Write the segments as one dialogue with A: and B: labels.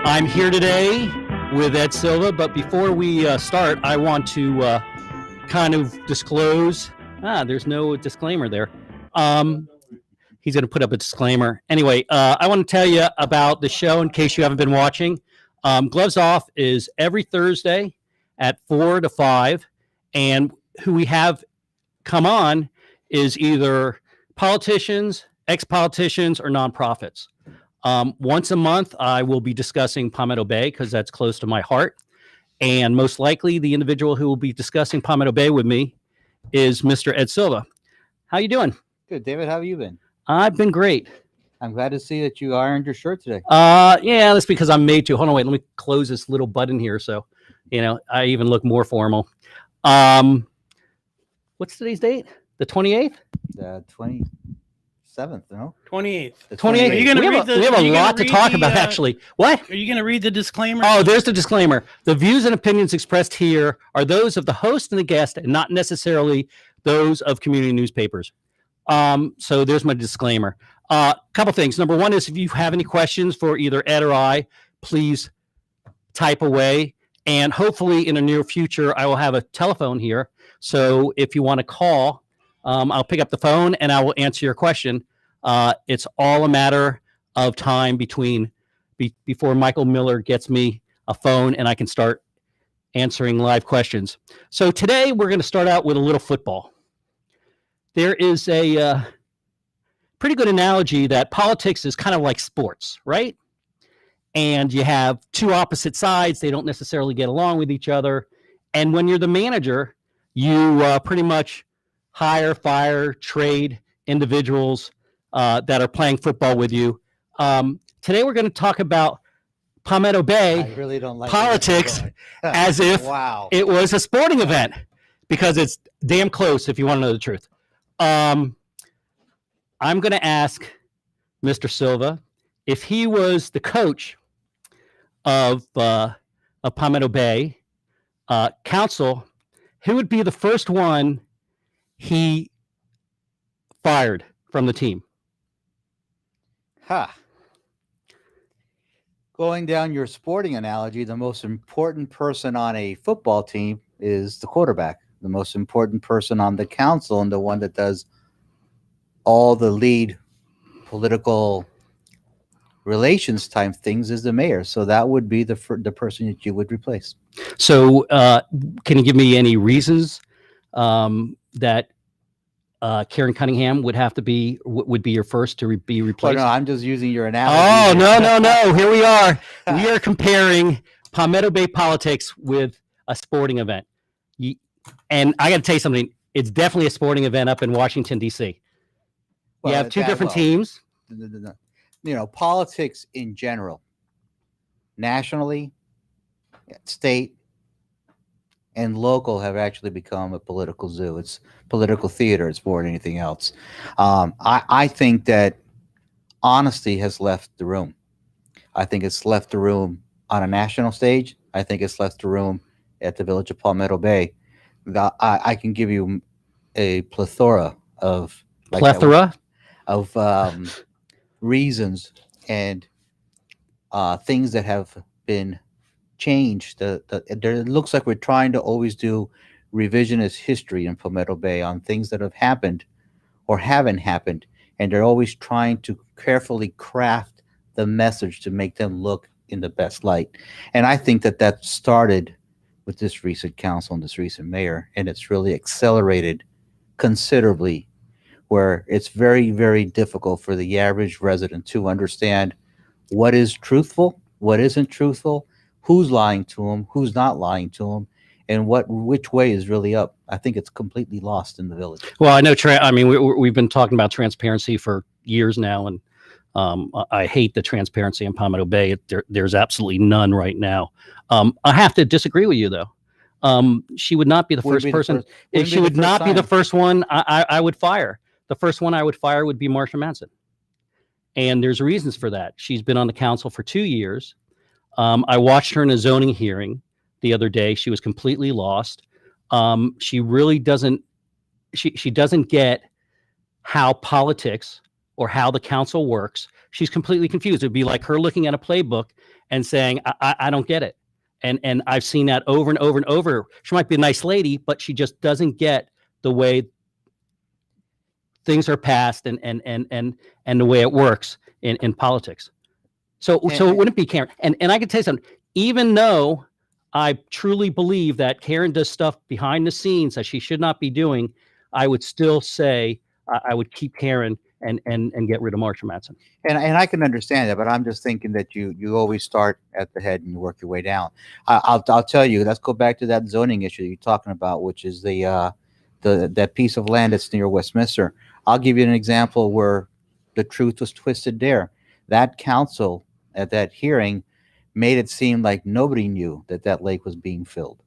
A: I'm here today with Ed Silva, but before we start, I want to kind of disclose. There's no disclaimer there. He's going to put up a disclaimer. Anyway, I want to tell you about the show in case you haven't been watching. Gloves Off is every Thursday at 4 to 5, and who we have come on is either politicians, ex-politicians, or nonprofits. Once a month, I will be discussing Palmetto Bay because that's close to my heart. And most likely, the individual who will be discussing Palmetto Bay with me is Mr. Ed Silva. How you doing?
B: Good, David. How have you been?
A: I've been great.
B: I'm glad to see that you ironed your shirt today.
A: Yeah, that's because I'm made to. Hold on, wait. Let me close this little button here so, I even look more formal. What's today's date? The 28th?
B: The 27th, no?
C: 28th.
B: The
A: 28th.
C: Are you gonna
A: we
C: read
A: have a lot to talk about,
C: the,
A: actually. What?
C: Are you going to read the disclaimer?
A: Oh, there's the disclaimer. The views and opinions expressed here are those of the host and the guest, and not necessarily those of community newspapers. So there's my disclaimer. Couple things. Number one is if you have any questions for either Ed or I, please type away. And hopefully in the near future, I will have a telephone here. So if you want to call, I'll pick up the phone and I will answer your question. It's all a matter of time before Michael Miller gets me a phone and I can start answering live questions. So today we're going to start out with a little football. There is a pretty good analogy that politics is kind of like sports, right? And you have two opposite sides. They don't necessarily get along with each other. And when you're the manager, you pretty much hire, fire, trade individuals that are playing football with you. Today we're going to talk about Palmetto Bay
B: I really don't like
A: politics as if
B: wow.
A: it was a sporting event, because it's damn close if you want to know the truth. I'm going to ask Mr. Silva if he was the coach of Palmetto Bay Council, who would be the first one he fired from the team?
B: Going down your sporting analogy, the most important person on a football team is the quarterback. The most important person on the council and the one that does all the lead political relations type things is the mayor. So that would be the person that you would replace.
A: So can you give me any reasons that Karen Cunningham would be your first to be replaced?
B: Oh, no, I'm just using your analogy.
A: Oh, no. Here we are. We are comparing Palmetto Bay politics with a sporting event. And I got to tell you something. It's definitely a sporting event up in Washington, D.C.
B: Well,
A: you have two different teams.
B: Politics in general, nationally, state, and local have actually become a political zoo. It's political theater. It's more than anything else. I think that honesty has left the room. I think it's left the room on a national stage. I think it's left the room at the village of Palmetto Bay. I can give you a plethora of reasons and things that have been changed. It looks like we're trying to always do revisionist history in Palmetto Bay on things that have happened or haven't happened, and they're always trying to carefully craft the message to make them look in the best light. And I think that started with this recent council and this recent mayor, and it's really accelerated considerably, where it's very, very difficult for the average resident to understand what is truthful, what isn't truthful, who's lying to them, who's not lying to them, and which way is really up. I think it's completely lost in the village.
A: Well, I know. We've been talking about transparency for years now, and I hate the transparency in Palmetto Bay. There's absolutely none right now. I have to disagree with you, though. She would not be the first person. She would not be the first one I would fire. The first one I would fire would be Marsha Manson. And there's reasons for that. She's been on the council for 2 years. I watched her in a zoning hearing the other day. She was completely lost. She really doesn't, she doesn't get how politics or how the council works. she's completely confused. It'd be like her looking at a playbook and saying, I don't get it. And I've seen that over and over and over. She might be a nice lady, but she just doesn't get the way things are passed and the way it works in politics. So it wouldn't be Karen. And I can tell you something, even though I truly believe that Karen does stuff behind the scenes that she should not be doing, I would still say I would keep Karen and get rid of Marsha Matson.
B: And I can understand that, but I'm just thinking that you always start at the head and you work your way down. I'll tell you. Let's go back to that zoning issue you're talking about, which is that piece of land that's near Westminster. I'll give you an example where the truth was twisted there. That council at that hearing made it seem like nobody knew that lake was being filled.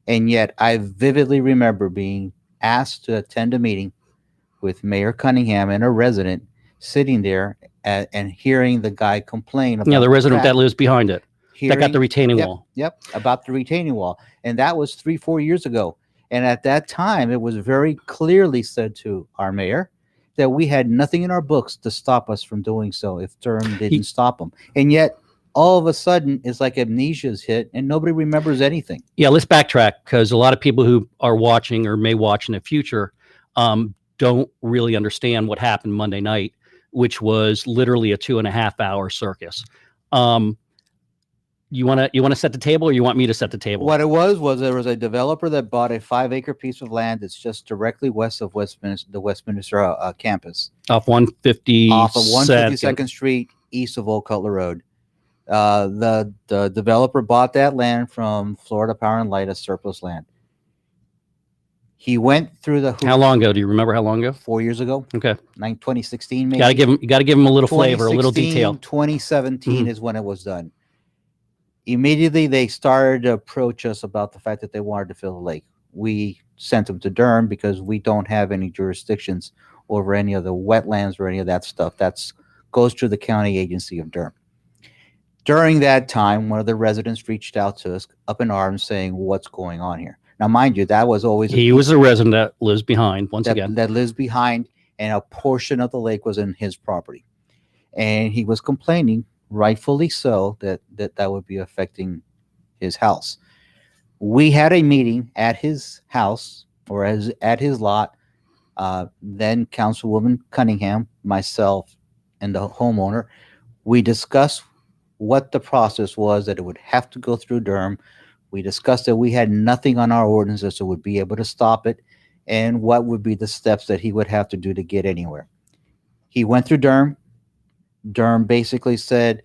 B: And yet I vividly remember being asked to attend a meeting with Mayor Cunningham and a resident sitting there and hearing the guy complain about
A: the resident that lives behind it, that got the retaining wall.
B: Yep, about the retaining wall. And that was 3-4 years ago. And at that time, it was very clearly said to our mayor that we had nothing in our books to stop us from doing so if Durham didn't stop them. And yet, all of a sudden, it's like amnesia's hit and nobody remembers anything.
A: Yeah, let's backtrack, because a lot of people who are watching or may watch in the future don't really understand what happened Monday night, which was literally a 2.5-hour circus. You want to set the table, or you want me to set the table?
B: What it was there was a developer that bought a 5-acre piece of land that's just directly west of the Westminster campus,
A: off 152nd.
B: Off of 152nd Street, east of Old Cutler Road. The developer bought that land from Florida Power and Light as surplus land. He went through the
A: How long ago? Do you remember how long ago?
B: 4 years ago.
A: Okay.
B: 2016 maybe.
A: You gotta give him a little flavor, a little detail.
B: 2017 is when it was done. Immediately they started to approach us about the fact that they wanted to fill the lake. We sent them to Durham because we don't have any jurisdictions over any of the wetlands or any of that stuff. That's goes through the county agency of Durham. During that time, one of the residents reached out to us up in arms saying, what's going on here? Now, mind you, that was always
A: he was a resident that lives behind
B: that lives behind, and a portion of the lake was in his property. And he was complaining, rightfully so, that would be affecting his house. We had a meeting at his house, or at his lot. Then Councilwoman Cunningham, myself, and the homeowner, we discussed what the process was, that it would have to go through Durham. We discussed that we had nothing on our ordinances that would be able to stop it, and what would be the steps that he would have to do to get anywhere. He went through Durham. Durham basically said,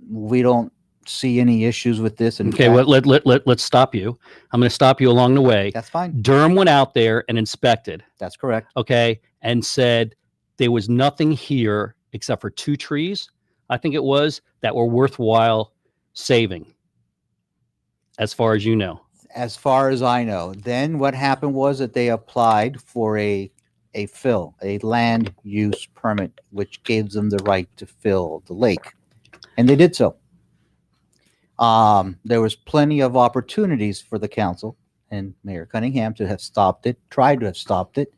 B: we don't see any issues with this. And
A: okay, well, let's stop you. I'm going to stop you along the way.
B: That's fine.
A: Durham went out there and inspected.
B: That's correct.
A: Okay, and said there was nothing here except for 2 trees, I think it was, that were worthwhile saving, as far as you know.
B: As far as I know. Then what happened was that they applied for a land use permit, which gives them the right to fill the lake. And they did so. There was plenty of opportunities for the council and Mayor Cunningham to have stopped it, tried to have stopped it,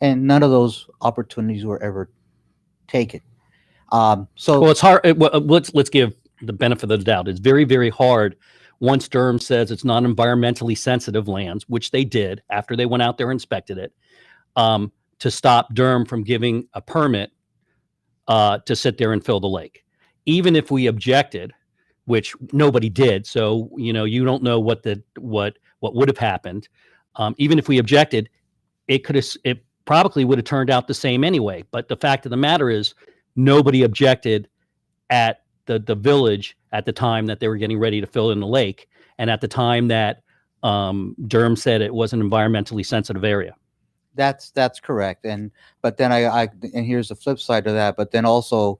B: and none of those opportunities were ever taken. Well,
A: it's hard. Let's give the benefit of the doubt. It's very, very hard once Durham says it's not environmentally sensitive lands, which they did after they went out there and inspected it, to stop Durham from giving a permit to sit there and fill the lake. Even if we objected, which nobody did, so you don't know what would have happened. Even if we objected, it probably would have turned out the same anyway. But the fact of the matter is, nobody objected at the village at the time that they were getting ready to fill in the lake, and at the time that Durham said it was an environmentally sensitive area.
B: That's correct. But then and here's the flip side of that. But then also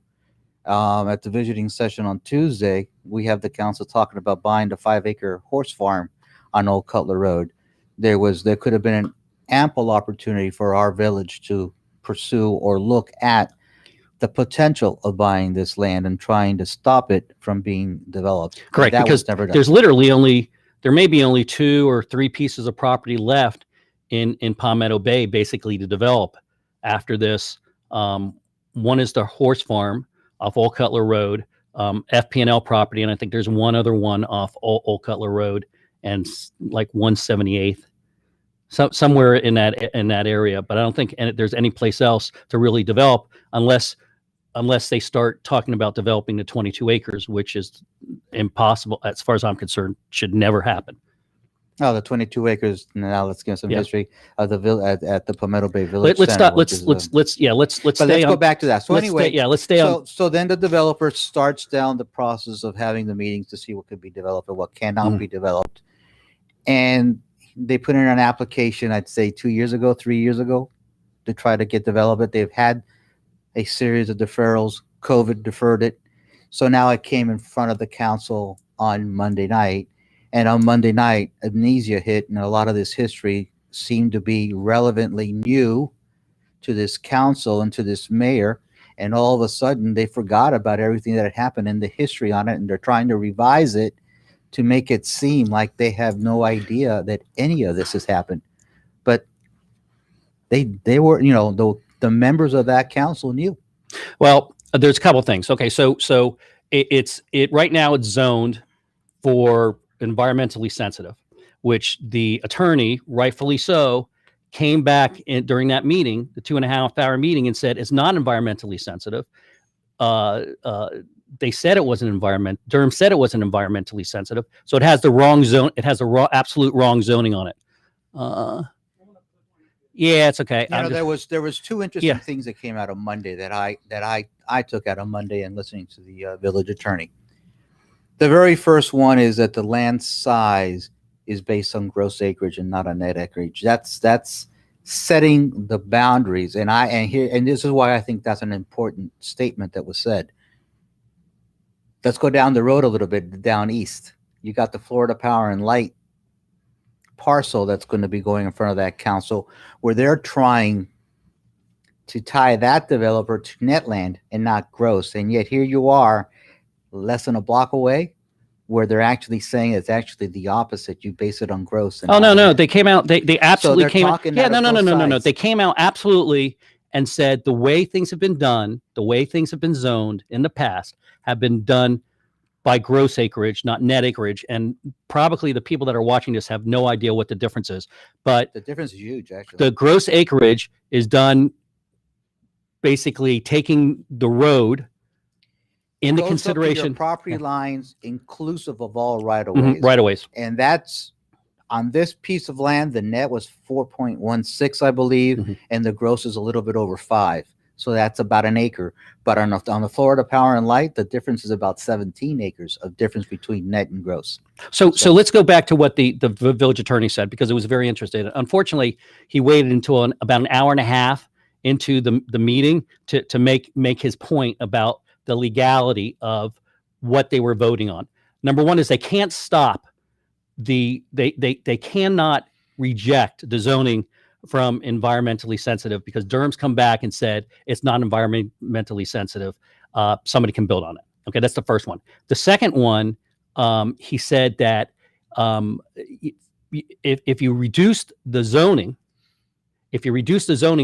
B: at the visiting session on Tuesday, we have the council talking about buying the 5-acre horse farm on Old Cutler Road. There could have been an ample opportunity for our village to pursue or look at the potential of buying this land and trying to stop it from being developed.
A: Correct, because there's literally there may be only 2 or 3 pieces of property left in Palmetto Bay, basically, to develop after this 1 One is the horse farm off Old Cutler Road, FP&L property, and I think there's one other one off Old Cutler Road and like 178th, somewhere in that area. But I don't think there's any place else to really develop unless they start talking about developing the 22 acres, which is impossible as far as I'm concerned. Should never happen.
B: Oh, the 22 acres. Now let's give some history of the at the Palmetto Bay Village
A: Let's
B: Center.
A: stop. Let's
B: Go back to that. So anyway,
A: let's stay on.
B: So then the developer starts down the process of having the meetings to see what could be developed and what cannot be developed, and they put in an application. I'd say 2 years ago, 3 years ago, to try to get developed. They've had a series of deferrals. COVID deferred it, so now it came in front of the council on Monday night. And on Monday night, amnesia hit, and a lot of this history seemed to be relevantly new to this council and to this mayor. And all of a sudden, they forgot about everything that had happened in the history on it, and they're trying to revise it to make it seem like they have no idea that any of this has happened. But they were, the members of that council knew.
A: Well, there's a couple of things. Okay, so it's right now it's zoned for environmentally sensitive, which the attorney, rightfully so, came back during that meeting, the 2.5-hour meeting, and said it's not environmentally sensitive. They said it wasn't Durham said it wasn't environmentally sensitive, so it has the wrong zone. It has the absolute wrong zoning on it. Yeah, it's okay.
B: There was two interesting things that came out on Monday that I took out on Monday and listening to the village attorney. The very first one is that the land size is based on gross acreage and not on net acreage. That's setting the boundaries, and this is why I think that's an important statement that was said. Let's go down the road a little bit, down east. You got the Florida Power and Light parcel that's going to be going in front of that council, where they're trying to tie that developer to net land and not gross, and yet here you are, less than a block away, where they're actually saying it's actually the opposite. You base it on gross.
A: Oh, no. They came out. They absolutely came out.
B: Yeah,
A: no. They came out absolutely and said the way things have been done, the way things have been zoned in the past have been done by gross acreage, not net acreage. And probably the people that are watching this have no idea what the difference is. But
B: the difference is huge, actually.
A: The gross acreage is done basically taking the road into consideration,
B: property lines inclusive of all right-of-ways.
A: Right-of-ways.
B: And that's on this piece of land. The net was 4.16, I believe, and the gross is a little bit over 5. So that's about an acre. But on the Florida Power and Light, the difference is about 17 acres of difference between net and gross. So
A: let's go back to what the village attorney said, because it was very interesting. Unfortunately, he waited until about an hour and a half into the meeting to make his point about the legality of what they were voting on. Number one is they can't stop they cannot reject the zoning from environmentally sensitive, because Durham's come back and said it's not environmentally sensitive. Somebody can build on it. Okay, that's the first one. The second one, he said that if you reduced the zoning,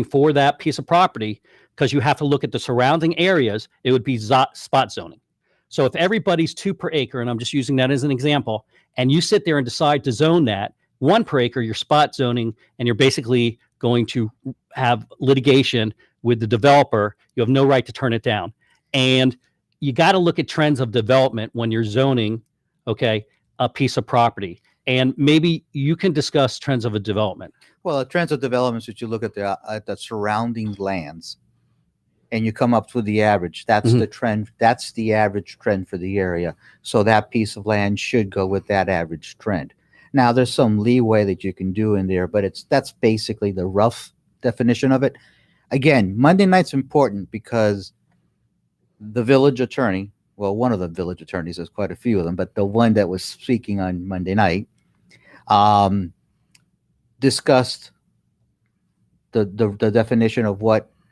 A: for that piece of property, because you have to look at the surrounding areas, it would be spot zoning. So if everybody's 2 per acre, and I'm just using that as an example, and you sit there and decide to zone that 1 per acre, you're spot zoning, and you're basically going to have litigation with the developer. You have no right to turn it down. And you got to look at trends of development when you're zoning, okay, a piece of property. And maybe you can discuss trends of a development.
B: Well, the trends of developments, that you look at the surrounding lands, and you come up with the average. That's the trend. That's the average trend for the area. So that piece of land should go with that average trend. Now, there's some leeway that you can do in there, but that's basically the rough definition of it. Again, Monday night's important because the village attorney, well, one of the village attorneys, there's quite a few of them, but the one that was speaking on Monday night, discussed the definition of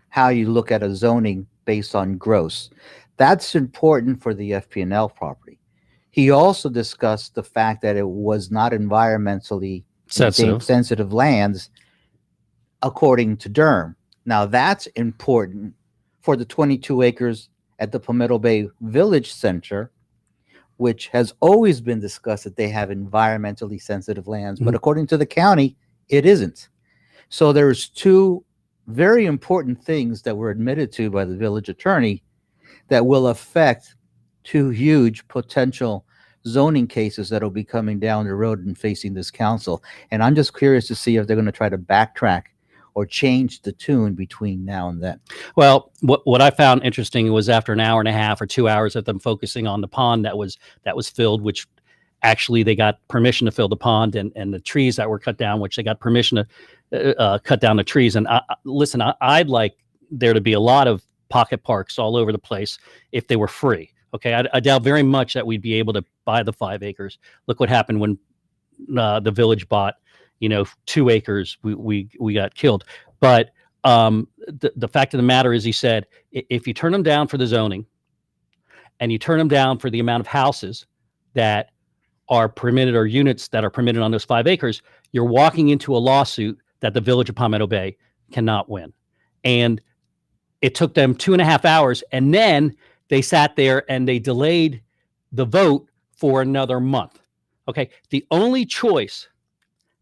B: how you look at a zoning based on gross. That's important for the FP&L property. He also discussed the fact that it was not environmentally sensitive lands according to Durham. Now that's important for the 22 acres at the Palmetto Bay Village Center, which has always been discussed that they have environmentally sensitive lands, but
A: Mhm.
B: according to the county, it isn't. So there's two very important things that were admitted to by the village attorney that will affect two huge potential zoning cases that'll be coming down the road and facing this council. And I'm just curious to see if they're going to try to backtrack or change the tune between now and then.
A: Well, what I found interesting was after an hour and a half or 2 hours of them focusing on the pond that was filled, which actually they got permission to fill the pond, and the trees that were cut down, which they got permission to cut down the trees. And listen, I'd like there to be a lot of pocket parks all over the place if they were free. Okay, I doubt very much that we'd be able to buy the 5 acres. Look what happened when the village bought, 2 acres. We got killed. But the fact of the matter is, he said, if you turn them down for the zoning, and you turn them down for the amount of houses that are permitted or units that are permitted on those 5 acres, you're walking into a lawsuit that the village of Palmetto Bay cannot win. And it took them 2.5 hours, and then they sat there and they delayed the vote for another month. Okay, the only choice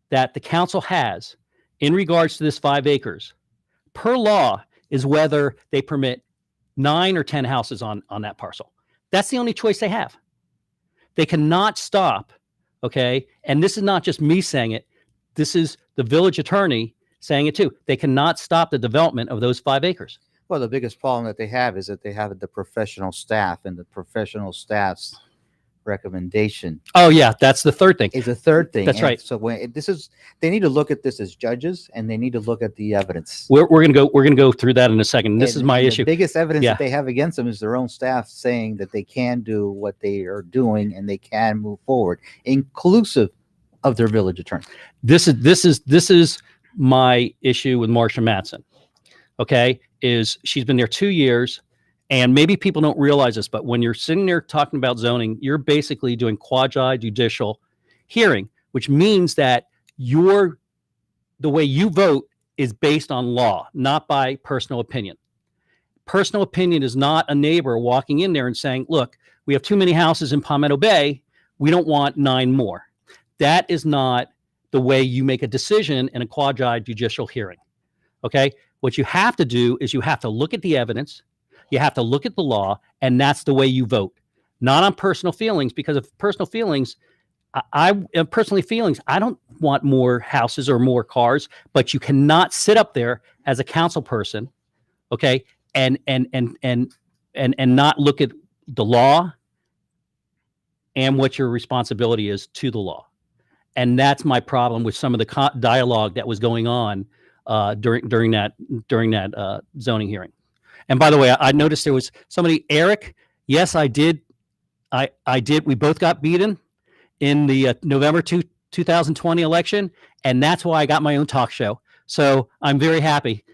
A: that the council has in regards to this 5 acres per law is whether they permit 9 or 10 houses on that parcel. That's the only choice they have. They cannot stop, okay? And this is not just me saying it. This is the village attorney saying it too. They cannot stop the development of those 5 acres.
B: Well, the biggest problem that they have is that they have the professional staff, and the professional staff's recommendation
A: Oh yeah, that's the third thing.
B: is a third thing.
A: That's
B: And
A: right.
B: So they need to look at this as judges, and they need to look at the evidence.
A: We're gonna go through that in a second. This is my
B: And
A: issue.
B: The biggest evidence
A: Yeah.
B: that they have against them is their own staff saying that they can do what they are doing and they can move forward, inclusive of their village attorney.
A: This is my issue with Marsha Matson. Okay, is she's been there 2 years, and maybe people don't realize this, but when you're sitting there talking about zoning, you're basically doing quasi judicial hearing, which means that the way you vote is based on law, not by personal opinion. Personal opinion is not a neighbor walking in there and saying, look, we have too many houses in Palmetto Bay, we don't want 9 more. That is not the way you make a decision in a quasi judicial hearing. Okay, what you have to do is you have to look at the evidence, you have to look at the law, and that's the way you vote, not on personal feelings. Because of personal feelings, I don't want more houses or more cars, but you cannot sit up there as a council person, okay, and not look at the law and what your responsibility is to the law. And that's my problem with some of the dialogue that was going on during that zoning hearing. And by the way, I noticed there was somebody, Eric. Yes, I did. I did. We both got beaten in the November 2020 election, and that's why I got my own talk show. So I'm very happy.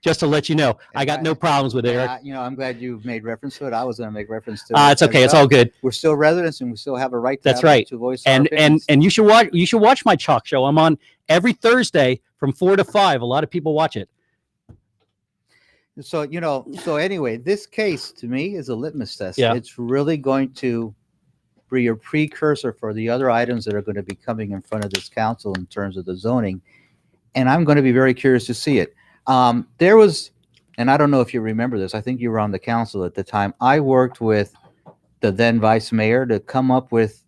A: Just to let you know, I got no problems with Eric.
B: I'm glad you made reference to it. I was going to make reference to
A: It's okay. It's all good.
B: We're still residents, and we still have a right.
A: That's right.
B: To voice our
A: And
B: opinions.
A: you should watch my talk show. I'm on every Thursday from 4 to 5. A lot of people watch it.
B: So anyway, this case to me is a litmus test.
A: Yeah.
B: It's really going to be a precursor for the other items that are going to be coming in front of this council in terms of the zoning. And I'm going to be very curious to see it. There was, and I don't know if you remember this, I think you were on the council at the time. I worked with the then vice mayor to come up with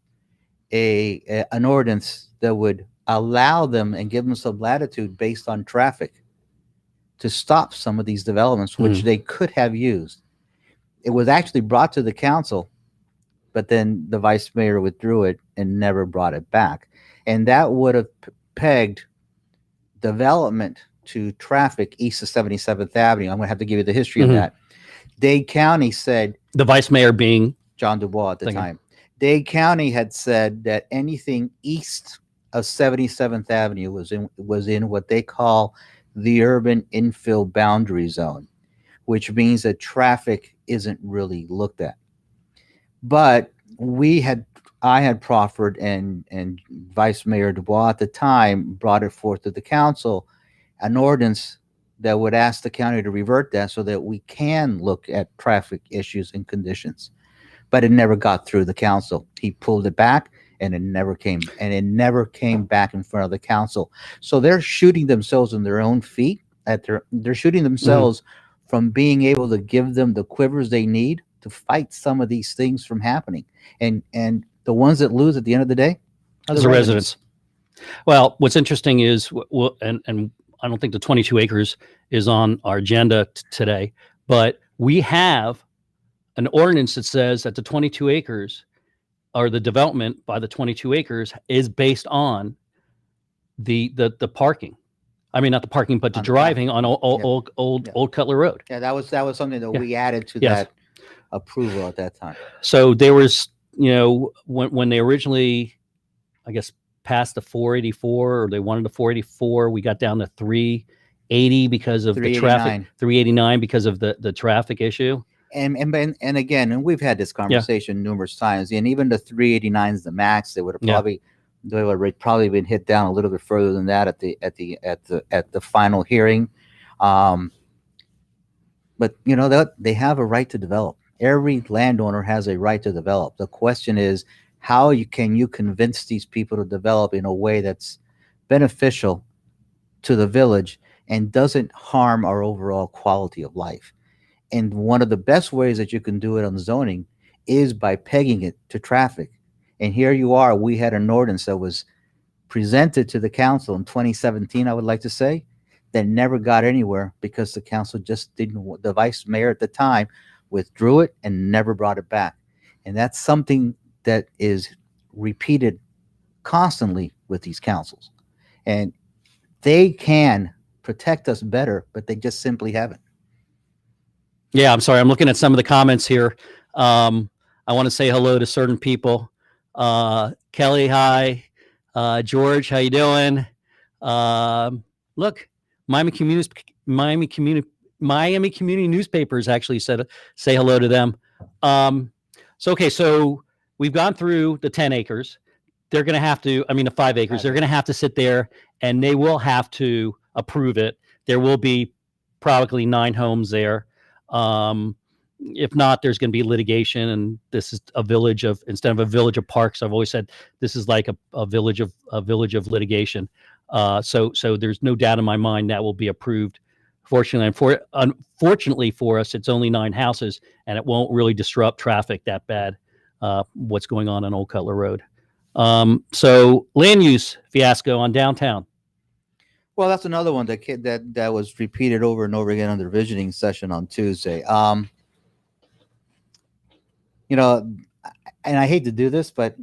B: an ordinance that would allow them and give them some latitude based on traffic to stop some of these developments, which they could have used. It was actually brought to the council, but then the vice mayor withdrew it and never brought it back. And that would have pegged development to traffic east of 77th Avenue. I'm going to have to give you the history of that. Dade County said,
A: The vice mayor being
B: John Dubois at the
A: Thank you.
B: time, Dade County had said that anything east of 77th Avenue was in what they call the urban infill boundary zone, which means that traffic isn't really looked at. But I had proffered, and Vice Mayor Dubois at the time brought it forth to the council, an ordinance that would ask the county to revert that so that we can look at traffic issues and conditions. But it never got through the council. He pulled it back, and it never came back in front of the council. So they're shooting themselves in their own feet. They're shooting themselves from being able to give them the quivers they need to fight some of these things from happening. And the ones that lose at the end of the day are
A: the residents. Well, what's interesting is, and I don't think the 22 acres is on our agenda today, but we have an ordinance that says that the 22 acres, or the development by the 22 acres, is based on the parking. I mean, not the parking, but the driving on Old Cutler Road.
B: Yeah, that was something that we added to
A: Yes.
B: that approval at that time.
A: So there was, when they originally, I guess, passed the 484, or they wanted the 484, we got down to 380 because of the traffic, 389 because of the traffic issue.
B: And again, and we've had this conversation numerous times, and even the 389 is the max. They would have probably been hit down a little bit further than that at the final hearing. But that they have a right to develop. Every landowner has a right to develop. The question is, how can you convince these people to develop in a way that's beneficial to the village and doesn't harm our overall quality of life? And one of the best ways that you can do it on zoning is by pegging it to traffic. And here you are, we had an ordinance that was presented to the council in 2017, I would like to say, that never got anywhere because the council just didn't, the vice mayor at the time withdrew it and never brought it back. And that's something that is repeated constantly with these councils. And they can protect us better, but they just simply haven't.
A: Yeah, I'm sorry. I'm looking at some of the comments here. I want to say hello to certain people. Kelly, hi. George, how you doing? Look, Miami Community Newspapers actually said say hello to them. So we've gone through the 10 acres. They're going to have to, the 5 acres. They're going to have to sit there, and they will have to approve it. There will be probably 9 homes there. If not, there's going to be litigation, and this is a village of, instead of a village of parks, I've always said this is like a village of litigation. So there's no doubt in my mind that will be approved. Unfortunately for us, it's only 9 houses, and it won't really disrupt traffic that bad. What's going on Old Cutler Road? So land use fiasco on downtown.
B: Well, that's another one that was repeated over and over again on the revisioning session on Tuesday. And I hate to do this, but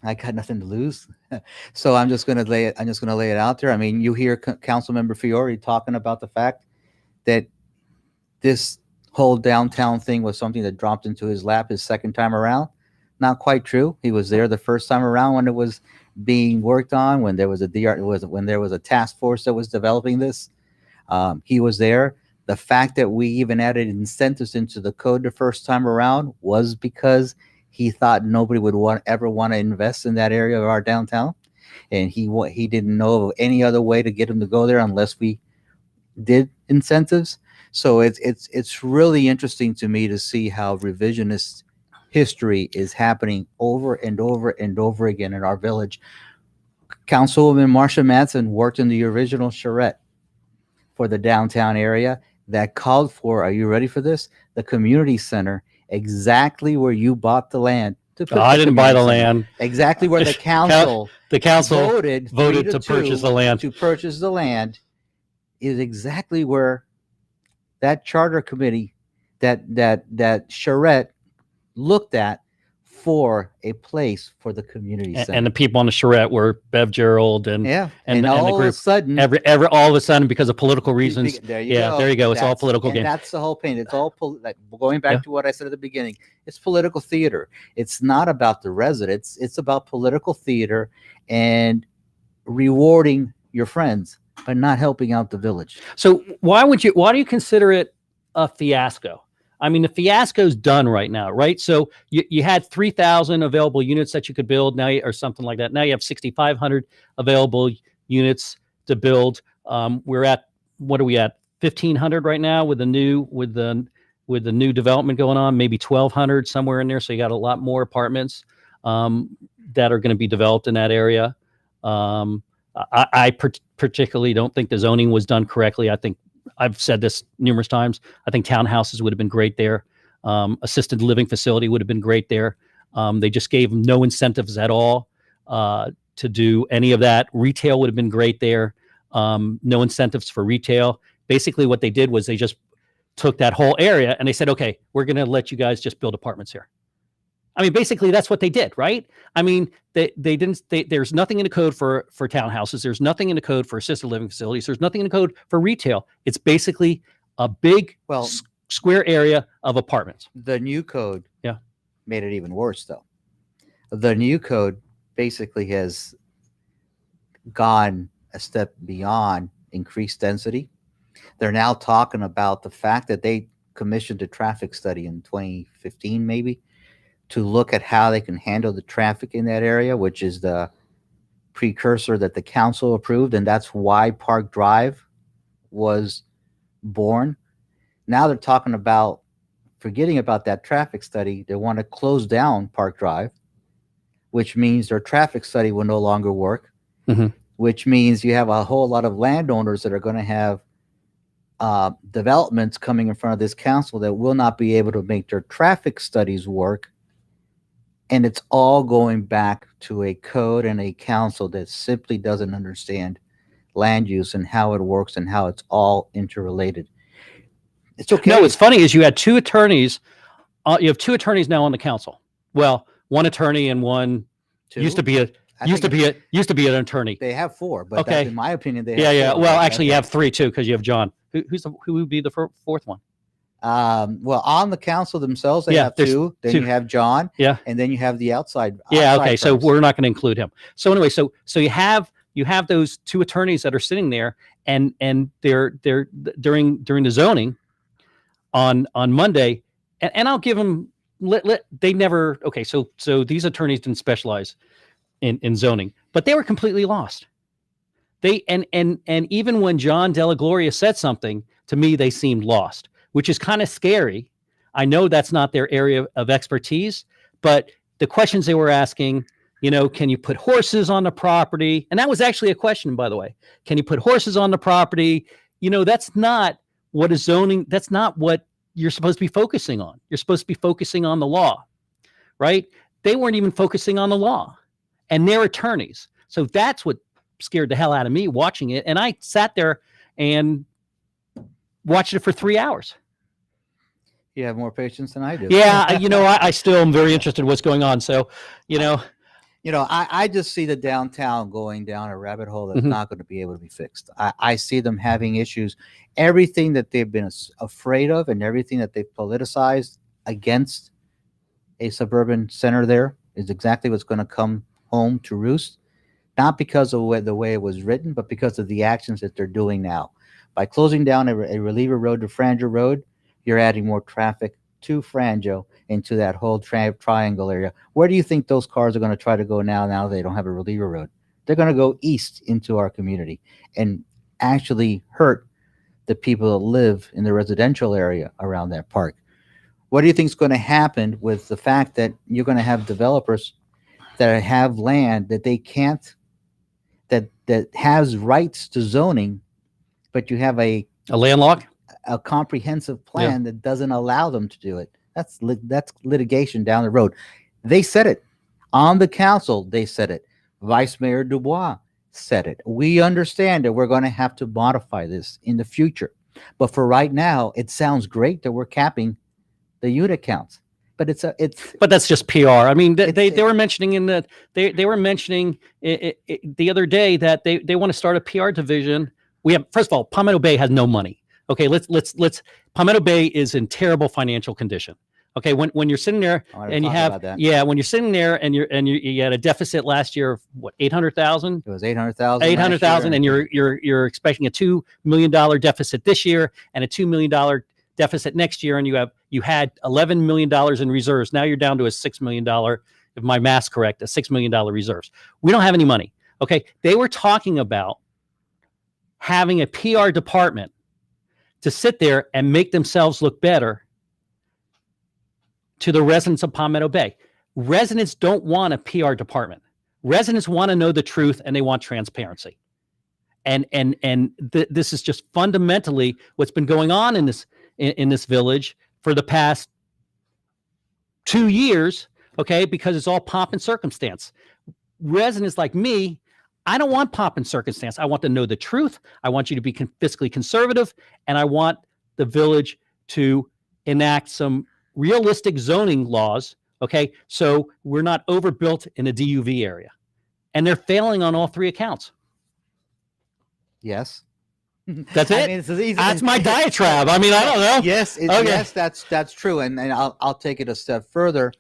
B: I got nothing to lose, so I'm just going to lay it out there. I mean, you hear Councilmember Fiore talking about the fact that this whole downtown thing was something that dropped into his lap his second time around. Not quite true. He was there the first time around when it was being worked on, when there was when there was a task force that was developing this. He was there. The fact that we even added incentives into the code the first time around was because he thought nobody would ever want to invest in that area of our downtown, and he didn't know of any other way to get him to go there unless we did incentives. So it's really interesting to me to see how revisionist history is happening over and over and over again in our village. Councilwoman Marsha Madsen worked in the original charrette for the downtown area that called for, are you ready for this? The community center, exactly where you bought the land.
A: I didn't buy the land.
B: Exactly where the council voted
A: to purchase the land.
B: To purchase the land is exactly where that charter committee, that charrette looked at for a place for the community center.
A: And the people on the charrette were Bev Gerald and
B: all
A: the
B: of
A: group.
B: a sudden,
A: all of a sudden, because of political reasons.
B: There you go.
A: It's all political game.
B: That's the whole point. It's all going back to what I said at the beginning. It's political theater. It's not about the residents. It's about political theater and rewarding your friends, but not helping out the village.
A: So why do you consider it a fiasco? I mean, the fiasco's done right now, right? So you had 3,000 available units that you could build now, or something like that. Now you have 6,500 available units to build. We're at, what are we at? 1,500 right now with the new development going on, maybe 1,200 somewhere in there. So you got a lot more apartments that are going to be developed in that area. I particularly don't think the zoning was done correctly. I think I've said this numerous times. I think townhouses would have been great there. Assisted living facility would have been great there. They just gave them no incentives at all to do any of that. Retail would have been great there. No incentives for retail. Basically, what they did was they just took that whole area and they said, okay, we're going to let you guys just build apartments here. I mean, basically, that's what they did, right? I mean, they didn't. There's nothing in the code for townhouses. There's nothing in the code for assisted living facilities. There's nothing in the code for retail. It's basically a big square area of apartments.
B: The new code made it even worse, though. The new code basically has gone a step beyond increased density. They're now talking about the fact that they commissioned a traffic study in 2015, maybe, to look at how they can handle the traffic in that area, which is the precursor that the council approved, and that's why Park Drive was born. Now they're talking about forgetting about that traffic study. They want to close down Park Drive, which means their traffic study will no longer work, which means you have a whole lot of landowners that are going to have developments coming in front of this council that will not be able to make their traffic studies work. And it's all going back to a code and a council that simply doesn't understand land use and how it works and how it's all interrelated. It's okay.
A: No, what's funny is you had two attorneys. You have two attorneys now on the council. Well, one attorney and one used to be an attorney.
B: They have four, but
A: okay.
B: In my opinion, they
A: have
B: four.
A: Well, actually, you have three too because you have John. Who would be the fourth one?
B: Well, on the council themselves, they have two. Then you have John.
A: Yeah,
B: and then you have the outside.
A: Yeah. Okay.
B: Firms.
A: So we're not going to include him. So anyway, so you have those two attorneys that are sitting there, and they're during the zoning on Monday, and I'll give them. They never. Okay. So these attorneys didn't specialize in zoning, but they were completely lost. They and even when John Della Gloria said something to me, they seemed lost, which is kind of scary. I know that's not their area of expertise, but the questions they were asking, can you put horses on the property? And that was actually a question, by the way. Can you put horses on the property? That's not what is zoning. That's not what you're supposed to be focusing on. You're supposed to be focusing on the law, right? They weren't even focusing on the law, and they're attorneys. So that's what scared the hell out of me watching it. And I sat there and watched it for 3 hours.
B: You have more patience than I do.
A: Yeah, I still am very interested in what's going on. So,
B: I just see the downtown going down a rabbit hole that's not going to be able to be fixed. I see them having issues. Everything that they've been afraid of and everything that they've politicized against a suburban center there is exactly what's going to come home to roost. Not because of the way it was written, but because of the actions that they're doing now. By closing down a reliever road to Franjo Road, you're adding more traffic to Franjo into that whole triangle area. Where do you think those cars are going to try to go now they don't have a reliever road? They're going to go east into our community and actually hurt the people that live in the residential area around that park. What do you think is going to happen with the fact that you're going to have developers that have land that they can't, that has rights to zoning, but you have a
A: landlocked,
B: a comprehensive plan that doesn't allow them to do it? That's litigation down the road. They said it on the council. They said it. Vice Mayor Dubois said it. We understand that we're going to have to modify this in the future, but for right now, it sounds great that we're capping the unit counts. But
A: but that's just PR. I mean, they were mentioning they were mentioning the other day that they want to start a PR division. We have, first of all, Palmetto Bay has no money. Okay, let's Palmetto Bay is in terrible financial condition. Okay, when you're sitting there and you have when you're sitting there and you had a deficit last year of what, 800,000?
B: It was 800,000.
A: 800,000, and you're expecting a $2 million deficit this year and a $2 million deficit next year, and you had $11 million in reserves. Now you're down to a $6 million, if my math's correct, a $6 million reserves. We don't have any money. Okay, they were talking about having a PR department to sit there and make themselves look better to the residents of Palmetto Bay. Residents don't want a PR department. Residents want to know the truth and they want transparency. This is just fundamentally what's been going on in this village for the past 2 years, okay, because it's all pomp and circumstance. Residents like me, I don't want pomp and circumstance. I want to know the truth. I want you to be fiscally conservative, and I want the village to enact some realistic zoning laws, okay, so we're not overbuilt in a DUV area. And they're failing on all 3 accounts.
B: Yes.
A: That's it.
B: I mean, it's as easy.
A: That's my diatribe. I mean, I don't know.
B: Yes,
A: Okay.
B: yes, that's true. And I'll take it a step further.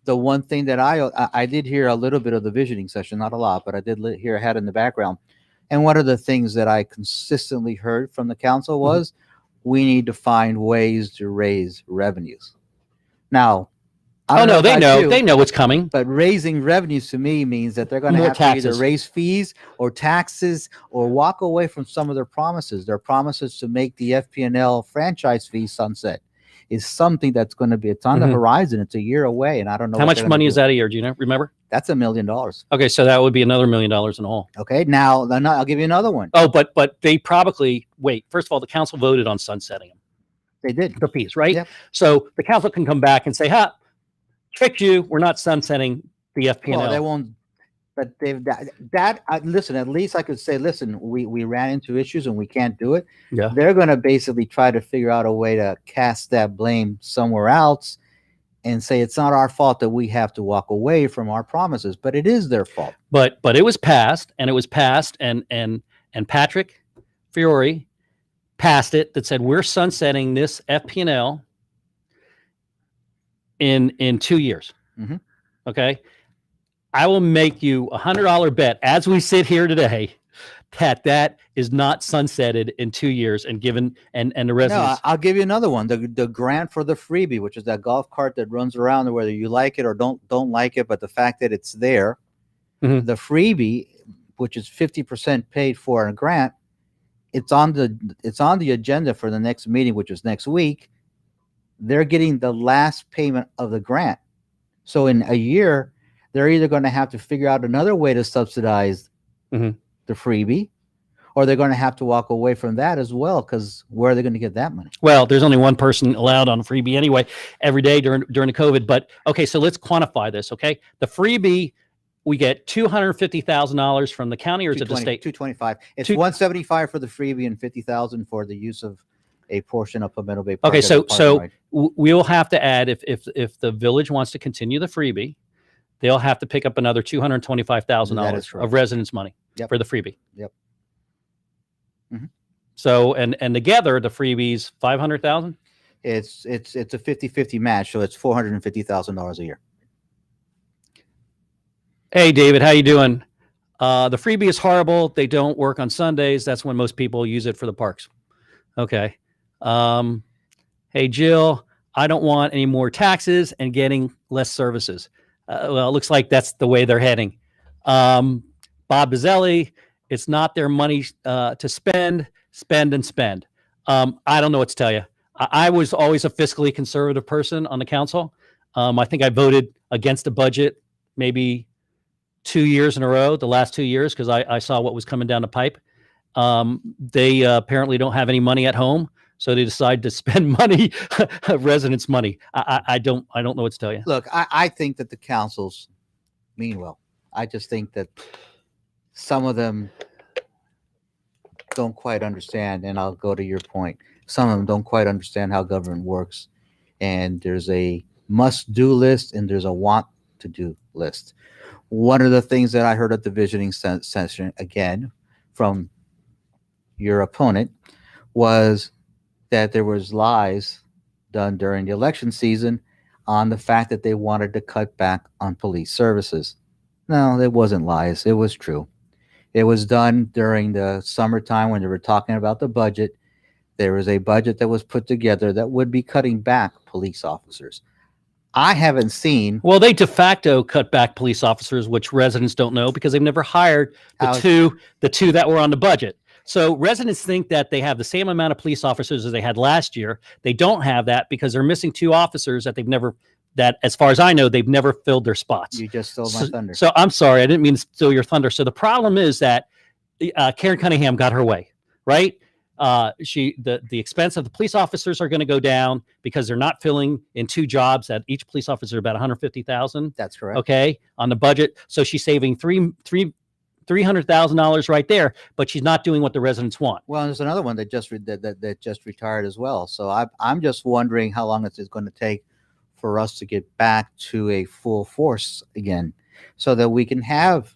B: The one thing that I did hear a little bit of the visioning session, not a lot, but I did hear ahead in the background. And one of the things that I consistently heard from the council was, we need to find ways to raise revenues. Now, I don't know
A: they
B: about
A: know.
B: you,
A: They know what's coming.
B: but raising revenues to me means that they're going to
A: More
B: have to either
A: taxes.
B: raise fees or taxes or walk away from some of their promises. Their promises to make the FP&L franchise fee sunset is something that's going to be, it's on the
A: Mhm.
B: horizon. It's a year away, and I don't know
A: How
B: what
A: much
B: they're gonna
A: money is
B: do.
A: that a year? Do you know? Remember?
B: That's $1 million.
A: Okay, so that would be another $1 million in all.
B: Okay, now I'll give you another one.
A: Oh, but they probably wait. First of all, the council voted on sunsetting them,
B: They did.
A: the fees, right?
B: Yep.
A: So the council can come back and say, "Ha, tricked you. We're not sunsetting the FP&L."
B: Well, they won't. But they've listen. At least I could say, listen, we ran into issues and we can't do it.
A: Yeah.
B: They're going to basically try to figure out a way to cast that blame somewhere else and say it's not our fault that we have to walk away from our promises, but it is their fault.
A: But it was passed, and Patrick Fiore passed it that said we're sunsetting this FP&L in 2 years.
B: Mhm.
A: Okay, I will make you $100 bet as we sit here today that is not sunsetted in 2 years and given and the
B: No,
A: residents.
B: I'll give you another one. The grant for the freebie, which is that golf cart that runs around, whether you like it or don't like it, but the fact that it's there,
A: Mhm.
B: the freebie, which is 50% paid for in a grant, it's on the agenda for the next meeting, which is next week. They're getting the last payment of the grant. So in a year, they're either going to have to figure out another way to subsidize
A: Mhm.
B: the freebie, or they're going to have to walk away from that as well, because where are they going to get that money?
A: Well, there's only one person allowed on a freebie anyway every day during the COVID. But okay, so let's quantify this. Okay, the freebie, we get $250,000 from the county, or is it the state?
B: 225. It's
A: Two-
B: 175 for the freebie and 50,000 for the use of a portion of Palmetto Bay Park.
A: Okay,
B: as a
A: so
B: parking right.
A: We'll have to add, if the village wants to continue the freebie, they'll have to pick up another
B: That
A: $225,000
B: is correct.
A: of residents' money
B: Yep.
A: for the freebie.
B: Yep. Mhm.
A: So and together the freebies 500,000.
B: It's a 50-50 match, so it's $450,000 a year.
A: Hey, David, how you doing? The freebie is horrible. They don't work on Sundays. That's when most people use it for the parks. Okay. Hey, Jill, I don't want any more taxes and getting less services. Well, it looks like that's the way they're heading. Bob Bizzelli, it's not their money to spend. I don't know what to tell you. I was always a fiscally conservative person on the council. I think I voted against the budget maybe 2 years in a row, the last 2 years, because I saw what was coming down the pipe. They apparently don't have any money at home, so they decide to spend money, residents' money. I don't know what to tell you.
B: Look, I think that the councils mean well. I just think that some of them don't quite understand, and I'll go to your point. Some of them don't quite understand how government works, and there's a must-do list and there's a want-to-do list. One of the things that I heard at the visioning session, again, from your opponent, was that there was lies done during the election season on the fact that they wanted to cut back on police services. No, it wasn't lies. It was true. It was done during the summertime when they were talking about the budget. There was a budget that was put together that would be cutting back police officers. I haven't seen
A: Well, they de facto cut back police officers, which residents don't know because they've never hired
B: How-
A: the two that were on the budget. So residents think that they have the same amount of police officers as they had last year. They don't have that because they're missing 2 officers that as far as I know, they've never filled their spots.
B: You just stole my
A: So,
B: thunder.
A: so I'm sorry, I didn't mean to steal your thunder. So the problem is that Karen Cunningham got her way, right? The expense of the police officers are going to go down because they're not filling in 2 jobs at each police officer about 150,000.
B: That's correct.
A: Okay, on the budget. So she's saving $300,000 right there, but she's not doing what the residents want.
B: Well, there's another one that just that just retired as well. So I'm just wondering how long it's going to take for us to get back to a full force again, so that we can have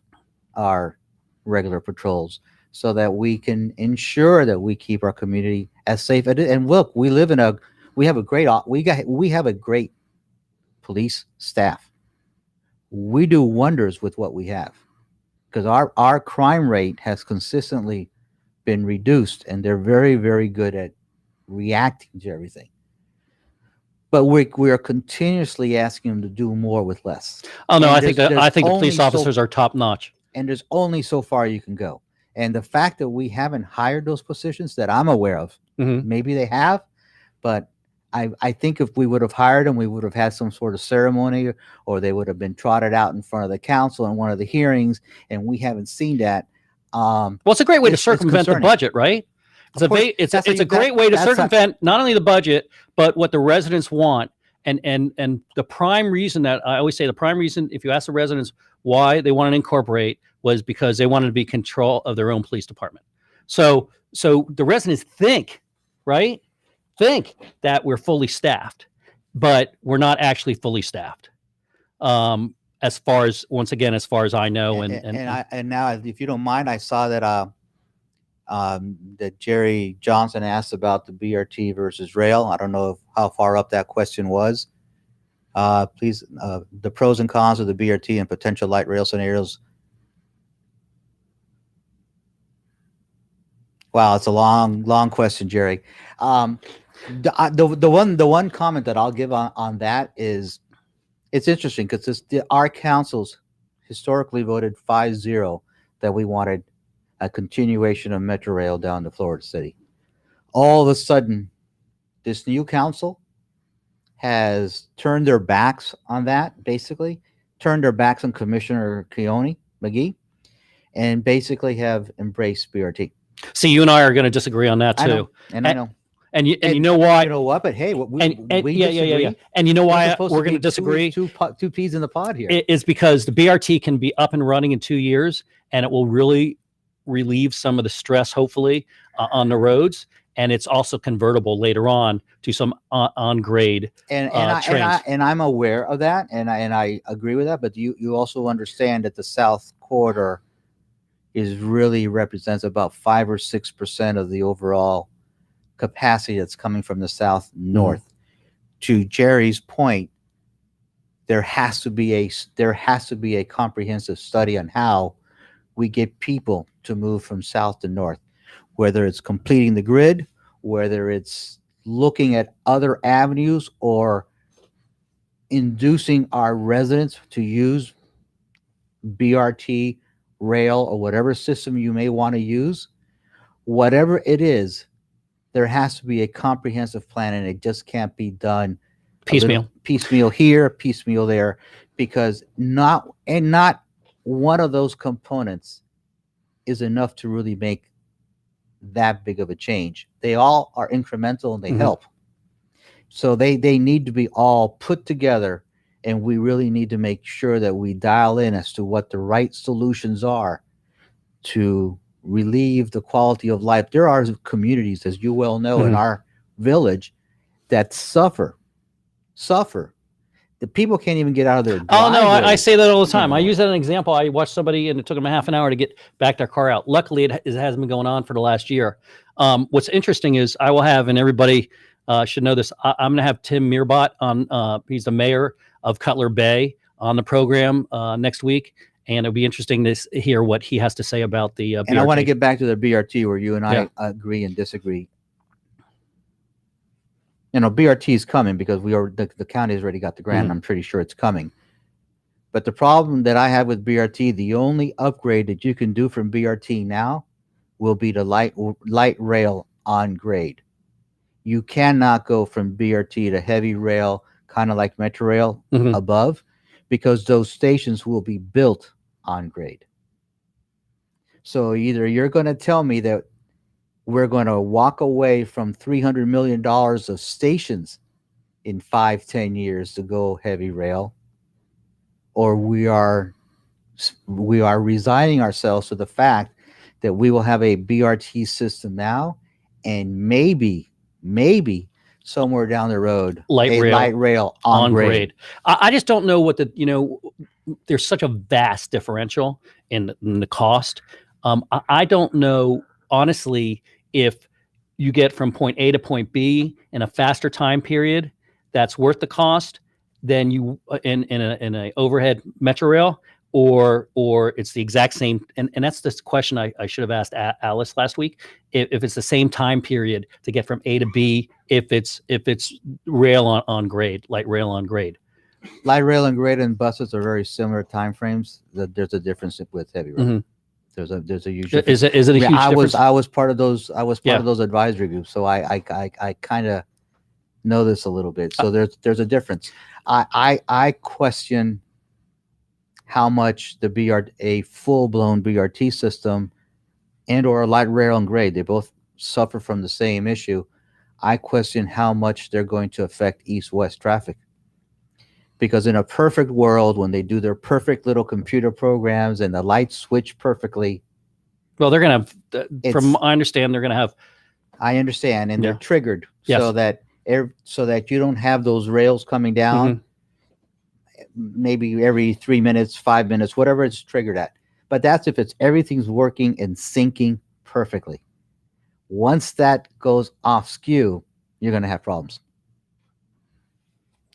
B: our regular patrols, so that we can ensure that we keep our community as safe. And look, we have a great police staff. We do wonders with what we have, because our crime rate has consistently been reduced, and they're very, very good at reacting to everything. But we are continuously asking them to do more with less.
A: Oh no,
B: And
A: I think the police officers are top notch.
B: And there's only so far you can go. And the fact that we haven't hired those positions that I'm aware of, maybe they have, but I think if we would have hired them, we would have had some sort of ceremony, or they would have been trotted out in front of the council in one of the hearings, and we haven't seen that.
A: Well, it's a great way to
B: it's
A: circumvent the
B: concerning.
A: budget, right? It's a great way to circumvent not only the budget, but what the residents want. And the prime reason that I always say, the prime reason, if you ask the residents why they wanted to incorporate, was because they wanted to be in control of their own police department. So the residents think that we're fully staffed, but we're not actually fully staffed. As far as I know,
B: and now, if you don't mind, I saw that that Jerry Johnson asked about the BRT versus rail. I don't know how far up that question was. Please, the pros and cons of the BRT and potential light rail scenarios. Wow, it's a long question, Jerry. The one comment that I'll give on that is, it's interesting because our councils historically voted 5-0 that we wanted a continuation of Metro Rail down to Florida City. All of a sudden, this new council has turned their backs on that, basically turned their backs on Commissioner McGee, and basically have embraced BRT.
A: See, you and I are going to disagree on that too.
B: I know.
A: And you know why?
B: You know what? But hey, we
A: disagree.
B: Yeah.
A: And you know why
B: supposed
A: we're
B: to
A: going to
B: be
A: disagree?
B: Two peas in the pod here.
A: Is because the BRT can be up and running in 2 years, and it will really relieve some of the stress, hopefully, on the roads. And it's also convertible later on to some on-grade
B: and
A: trains.
B: I'm aware of that, and I agree with that. But you also understand that the South Corridor really represents about 5 or 6% of the overall capacity that's coming from the south north. To Jerry's point, there has to be a comprehensive study on how we get people to move from south to north, whether it's completing the grid, whether it's looking at other avenues, or inducing our residents to use BRT, rail, or whatever system you may want to use. Whatever it is, there has to be a comprehensive plan, and it just can't be done piecemeal here, piecemeal there, because not one of those components is enough to really make that big of a change. They all are incremental, and they help. So they need to be all put together, and we really need to make sure that we dial in as to what the right solutions are to relieve the quality of life. There are communities, as you well know, in our village that suffer. The people can't even get out of their driveway.
A: Oh, no, I say that all the time. I use that as an example. I watched somebody, and it took them a half an hour to get back their car out. Luckily, it hasn't been going on for the last year. What's interesting is I will have, and everybody should know this, I'm going to have Tim Meerbot on. He's the mayor of Cutler Bay on the program next week. And it'll be interesting to hear what he has to say about the BRT.
B: And I want to get back to the BRT, where you and I agree and disagree. You know, BRT is coming because the county has already got the grant. And I'm pretty sure it's coming. But the problem that I have with BRT, the only upgrade that you can do from BRT now will be the light rail on grade. You cannot go from BRT to heavy rail, kind of like Metro Rail
A: Mhm.
B: above, because those stations will be built on grade. So either you're going to tell me that we're going to walk away from $300 million of stations in 5-10 years to go heavy rail, or we are resigning ourselves to the fact that we will have a BRT system now, and maybe somewhere down the road,
A: Light
B: a
A: rail
B: light rail on grade.
A: I just don't know what there's such a vast differential in the cost. I don't know, honestly, if you get from point A to point B in a faster time period, that's worth the cost than you in a overhead Metro Rail, or it's the exact same. And that's this question I should have asked Alice last week. If it's the same time period to get from A to B, if it's rail on grade, light rail on grade.
B: Light rail and grade and buses are very similar time frames. There's a difference with heavy rail.
A: Mhm.
B: There's a huge
A: Is it a huge difference?
B: I was part of those. I was part
A: Yeah.
B: of those advisory groups, so I kind of know this a little bit. So there's a difference. I question how much a full blown BRT system and or a light rail and grade, they both suffer from the same issue. I question how much they're going to affect east-west traffic. Because in a perfect world, when they do their perfect little computer programs and the lights switch perfectly,
A: Well, they're going to have, from I understand, they're going to have.
B: I understand, and
A: Yeah.
B: they're triggered
A: Yes.
B: so that you don't have those rails coming down maybe every 3 minutes, 5 minutes, whatever it's triggered at. But that's if everything's working and syncing perfectly. Once that goes off skew, you're going to have problems.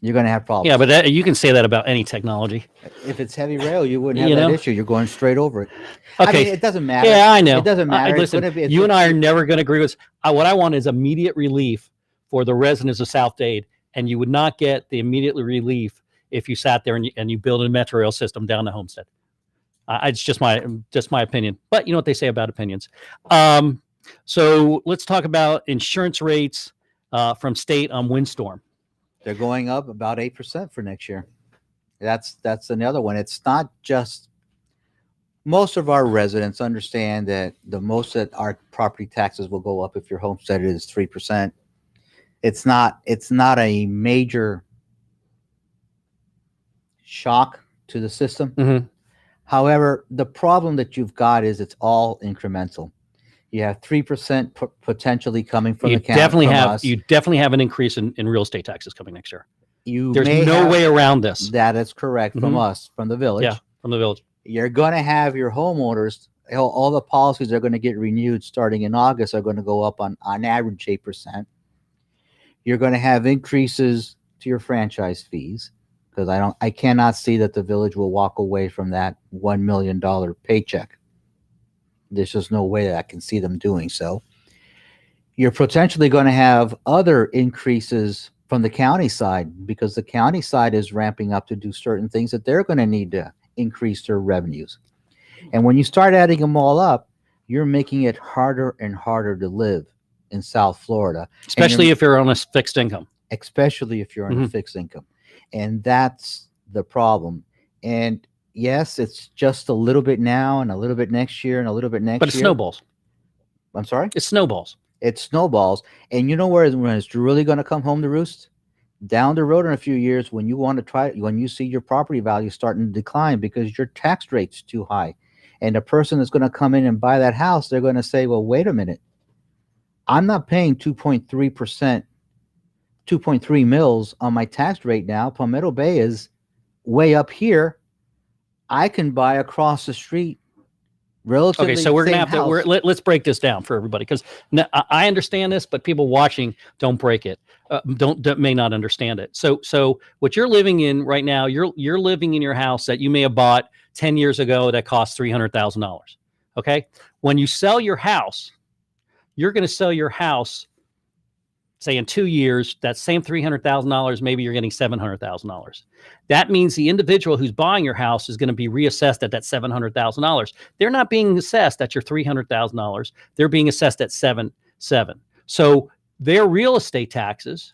B: You're going to have problems.
A: Yeah, but you can say that about any technology.
B: If it's heavy rail, you wouldn't have that issue. You're going straight over it.
A: Okay.
B: I mean, it doesn't matter.
A: Yeah, I know.
B: It doesn't matter.
A: Listen, you and I are never going to agree with. What I want is immediate relief for the residents of South Dade, and you would not get the immediate relief if you sat there and you build a Metro Rail system down to Homestead. It's just my opinion. But you know what they say about opinions. So let's talk about insurance rates from state on windstorm.
B: They're going up about 8% for next year. That's another one. It's not just, most of our residents understand that the most that our property taxes will go up if your homestead is 3%. It's not a major shock to the system.
A: Mm-hmm.
B: However, the problem that you've got is it's all incremental. You have 3% potentially coming from the county.
A: You definitely have an increase in real estate taxes coming next year. There's
B: may
A: no
B: have-
A: way around this.
B: That is correct from us, from the village.
A: Yeah, from the village.
B: You're going to have your homeowners, all the policies are going to get renewed starting in August are going to go up on average 8%. You're going to have increases to your franchise fees, because I cannot see that the village will walk away from that $1 million paycheck. There's just no way that I can see them doing so. You're potentially going to have other increases from the county side, because the county side is ramping up to do certain things that they're going to need to increase their revenues. And when you start adding them all up, you're making it harder and harder to live in South Florida.
A: Especially if you're on a fixed income.
B: Especially if you're on a fixed income. And that's the problem. And yes, it's just a little bit now and a little bit next year and a little bit next year.
A: But it snowballs.
B: I'm sorry?
A: It snowballs.
B: It snowballs. And you know when it's really going to come home to roost? Down the road in a few years, when you see your property value starting to decline because your tax rate's too high. And the person that's going to come in and buy that house, they're going to say, well, wait a minute. I'm not paying 2.3%, 2.3 mils on my tax rate now. Palmetto Bay is way up here. I can buy across the street relatively.
A: Okay, so we're gonna have
B: house.
A: to let's break this down for everybody, because I understand this, but people watching don't break it, may not understand it. So what you're living in right now, you're living in your house that you may have bought 10 years ago that cost $300,000. Okay, when you sell your house, you're going to sell your house say in 2 years, that same $300,000, maybe you're getting $700,000. That means the individual who's buying your house is going to be reassessed at that $700,000. They're not being assessed at your $300,000. They're being assessed at 7.7. So their real estate taxes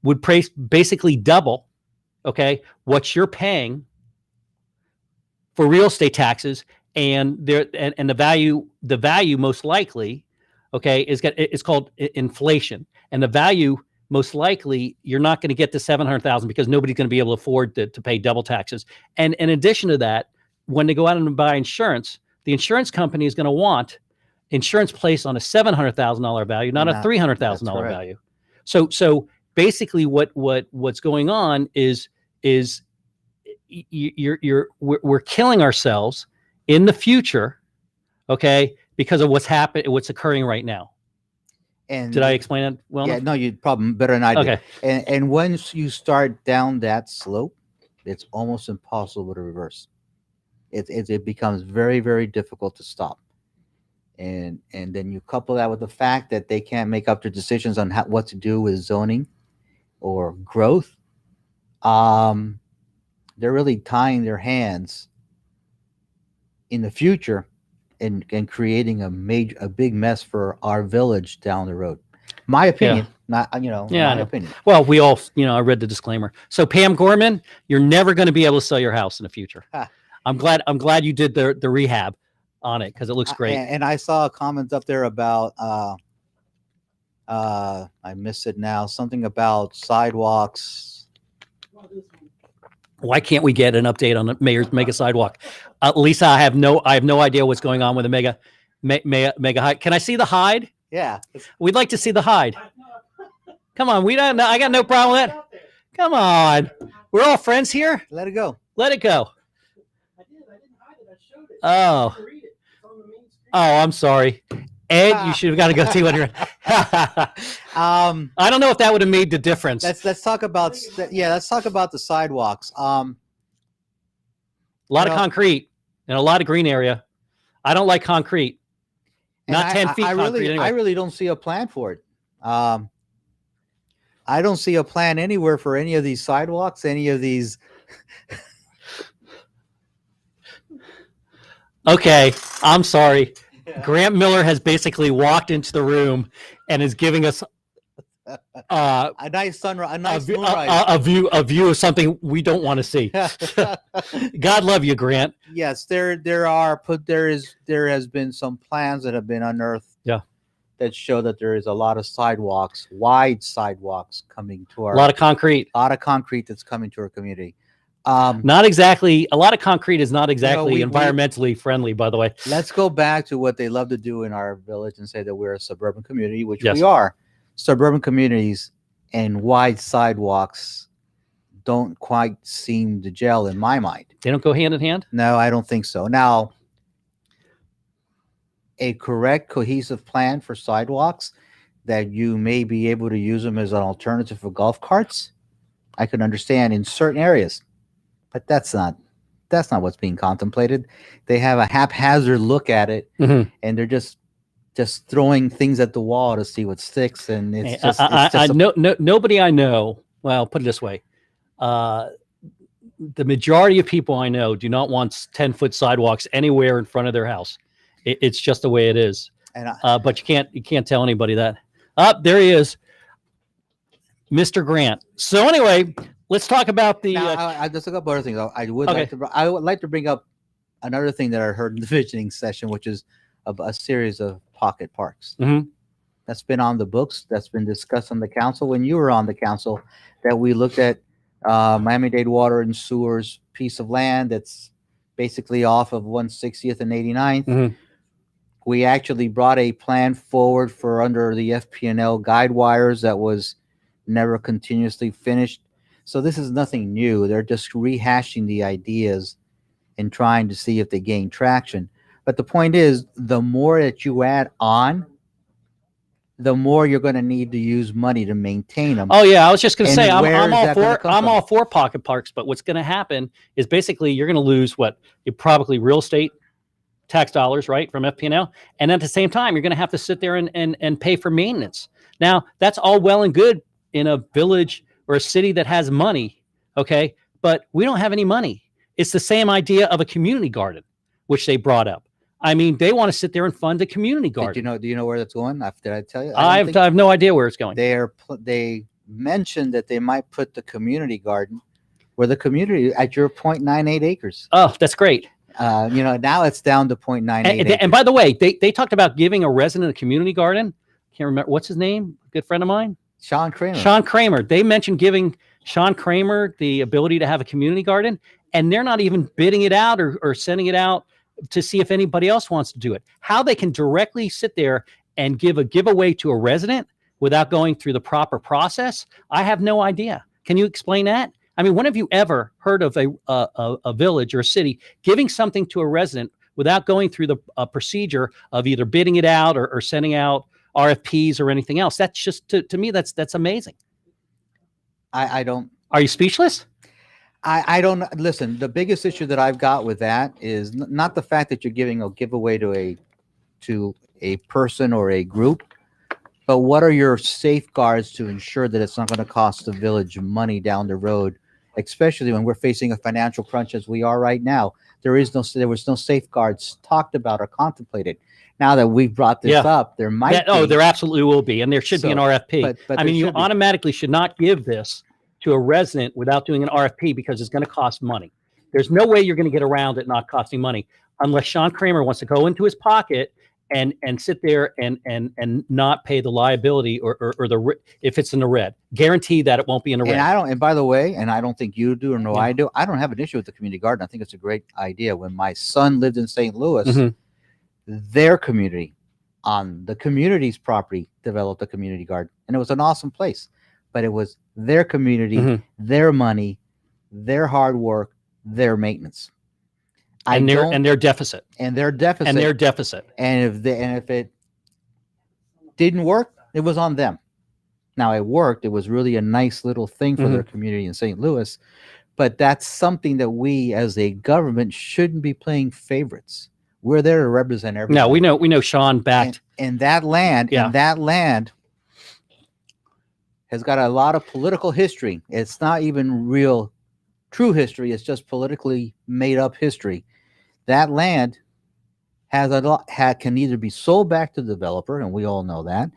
A: would basically double, okay, what you're paying for real estate taxes, and the value most likely, okay, it's called inflation, and the value most likely you're not going to get to 700,000 because nobody's going to be able to afford to pay double taxes. And in addition to that, when they go out and buy insurance, the insurance company is going to want insurance placed on a $700,000 value, not a $300,000 value. So basically, what's going on is we're killing ourselves in the future, okay, because of what's occurring right now.
B: And
A: did I explain it well?
B: Yeah,
A: enough?
B: no, you probably better than I did.
A: Okay.
B: And once you start down that slope, it's almost impossible to reverse. It becomes very, very difficult to stop. And then you couple that with the fact that they can't make up their decisions on what to do with zoning or growth. They're really tying their hands in the future and creating a big mess for our village down the road. My opinion, not my opinion.
A: Well, we all, I read the disclaimer. So Pam Gorman, you're never going to be able to sell your house in the future. I'm glad you did the rehab on it because it looks great.
B: And I saw a comment up there about I miss it now, something about sidewalks.
A: Why can't we get an update on the mayor's mega sidewalk? Lisa, I have no idea what's going on with the mega hide. Can I see the hide?
B: Yeah,
A: we'd like to see the hide. Come on, I got no problem with that. Come on, we're all friends here.
B: Let it go.
A: Let it go.
C: I didn't hide it. I showed it.
A: Oh.
C: Read it. It's on the main screen.
A: Oh, I'm sorry, Ed. You should have got to go see what you're. I don't know if that would have made the difference.
B: Let's talk about the sidewalks.
A: A lot of concrete and a lot of green area. I don't like concrete. Not 10 feet concrete anyway.
B: I really don't see a plan for it. I don't see a plan anywhere for any of these sidewalks, any of these.
A: Okay, I'm sorry. Grant Miller has basically walked into the room and is giving us
B: a nice sunrise, a nice moonrise.
A: A view of something we don't want to see. God love you, Grant.
B: Yes, there has been some plans that have been unearthed.
A: Yeah,
B: that show that there is a lot of sidewalks, wide sidewalks coming to our.
A: A lot of concrete
B: that's coming to our community.
A: Not exactly. A lot of concrete is not exactly environmentally friendly, by the way.
B: Let's go back to what they love to do in our village and say that we're a suburban community, which we are. Suburban communities and wide sidewalks don't quite seem to gel in my mind.
A: They don't go hand in hand?
B: No, I don't think so. Now, a correct, cohesive plan for sidewalks that you may be able to use them as an alternative for golf carts, I can understand in certain areas, but that's not what's being contemplated. They have a haphazard look at it, and they're just throwing things at the wall to see what sticks, and
A: nobody I know. Well, put it this way: the majority of people I know do not want 10-foot sidewalks anywhere in front of their house. It's just the way it is. And but you can't tell anybody that. There he is, Mr. Grant. So anyway, let's talk about the.
B: Just a couple other things. I would like to bring up another thing that I heard in the visioning session, which is a series of pocket parks. That's been on the books. That's been discussed on the council when you were on the council. That we looked at Miami-Dade Water and Sewer's piece of land that's basically off of 160th and 89th. We actually brought a plan forward for under the FP&L guide wires that was never continuously finished. So this is nothing new. They're just rehashing the ideas and trying to see if they gain traction. But the point is, the more that you add on, the more you're going to need to use money to maintain them.
A: Oh yeah, I was just going to say I'm all for pocket parks, but what's going to happen is basically you're going to lose what? Probably real estate tax dollars, right, from FP&L, and at the same time, you're going to have to sit there and pay for maintenance. Now, that's all well and good in a village or a city that has money, okay, but we don't have any money. It's the same idea of a community garden, which they brought up. I mean, they want to sit there and fund a community garden.
B: Do you know where that's going? Did I tell you?
A: I have no idea where it's going.
B: They mentioned that they might put the community garden where the community at your 0.98 acres.
A: Oh, that's great.
B: Now it's down to 0.98 acres.
A: And by the way, they talked about giving a resident a community garden. Can't remember what's his name. A good friend of mine,
B: Sean Kramer.
A: Sean Kramer. They mentioned giving Sean Kramer the ability to have a community garden, and they're not even bidding it out or sending it out to see if anybody else wants to do it. How they can directly sit there and give a giveaway to a resident without going through the proper process, I have no idea. Can you explain that? I mean, when have you ever heard of a village or a city giving something to a resident without going through the procedure of either bidding it out or sending out RFPs or anything else? That's just, to me, that's amazing.
B: I don't.
A: Are you speechless?
B: I don't listen. The biggest issue that I've got with that is not the fact that you're giving a giveaway to a person or a group, but what are your safeguards to ensure that it's not going to cost the village money down the road, especially when we're facing a financial crunch as we are right now. There was no safeguards talked about or contemplated. Now that we've brought this up, there might be.
A: Oh, there absolutely will be, and there should be an RFP.
B: But
A: I mean, you automatically should not give this to a resident without doing an RFP because it's going to cost money. There's no way you're going to get around it not costing money unless Sean Kramer wants to go into his pocket and sit there and not pay the liability or if it's in the red. Guarantee that it won't be in the red.
B: And by the way, and I don't think you do or I do. I don't have an issue with the community garden. I think it's a great idea. When my son lived in St. Louis, their community on the community's property developed a community garden, and it was an awesome place. But it was their community, their money, their hard work, their maintenance,
A: and their deficit.
B: And if it didn't work, it was on them. Now it worked. It was really a nice little thing for their community in St. Louis. But that's something that we as a government shouldn't be playing favorites. We're there to represent everyone.
A: No, we know Sean backed.
B: And that land, has got a lot of political history. It's not even real, true history. It's just politically made up history. That land has can either be sold back to the developer, and we all know that.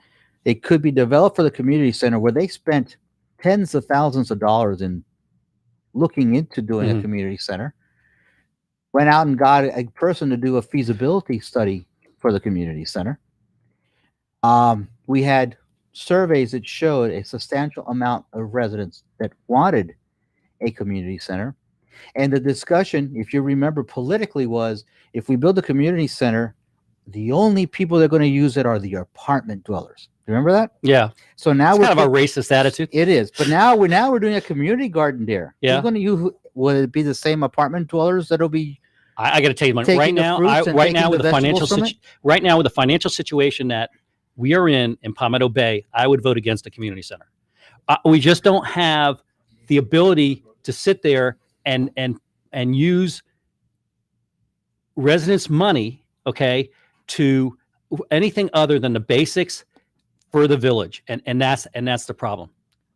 B: It could be developed for the community center where they spent tens of thousands of dollars in looking into doing a community center. Went out and got a person to do a feasibility study for the community center. We had surveys that showed a substantial amount of residents that wanted a community center. And the discussion, if you remember politically, was if we build a community center, the only people that are going to use it are the apartment dwellers. Remember that?
A: Yeah.
B: So now
A: it's kind of a racist attitude.
B: It is. But now we're doing a community garden there.
A: Yeah.
B: Will it be the same apartment dwellers that'll be?
A: I got to tell you, right now with the financial situation that we are in Palmetto Bay, I would vote against a community center. We just don't have the ability to sit there and use residents' money, okay, to anything other than the basics for the village, and that's the problem.